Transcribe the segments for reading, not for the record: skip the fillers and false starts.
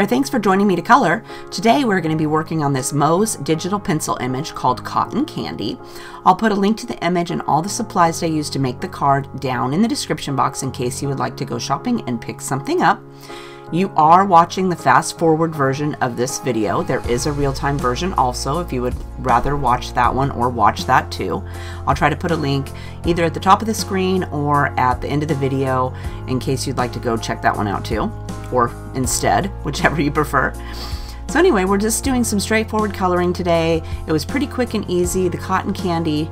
there, thanks for joining me to color. Today we're going to be working on this Moe's digital pencil image called Cotton Candy. I'll put a link to the image and all the supplies I used to make the card down in the description box in case you would like to go shopping and pick something up. You are watching the fast forward version of this video. There is a real-time version also if you would rather watch that one or watch that too. I'll try to put a link either at the top of the screen or at the end of the video in case you'd like to go check that one out too, or instead, whichever you prefer. So anyway, we're just doing some straightforward coloring today. It was pretty quick and easy. The cotton candy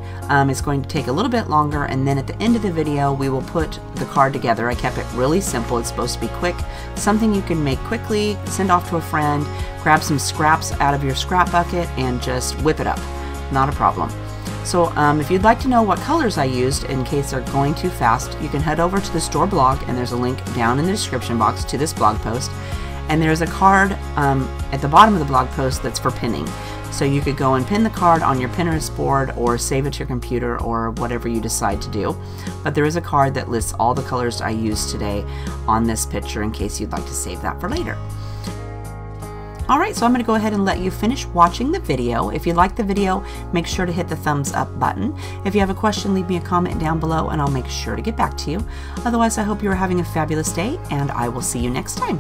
is going to take a little bit longer, and then at the end of the video we will put the card together. I kept it really simple. It's supposed to be quick, something you can make quickly, send off to a friend, grab some scraps out of your scrap bucket and just whip it up. Not a problem. So if you'd like to know what colors I used in case they're going too fast, you can head over to the store blog, and there's a link down in the description box to this blog post. And there's a card at the bottom of the blog post that's for pinning. So you could go and pin the card on your Pinterest board or save it to your computer or whatever you decide to do. But there is a card that lists all the colors I used today on this picture in case you'd like to save that for later. Alright, so I'm going to go ahead and let you finish watching the video. If you like the video, make sure to hit the thumbs up button. If you have a question, leave me a comment down below and I'll make sure to get back to you. Otherwise, I hope you are having a fabulous day and I will see you next time.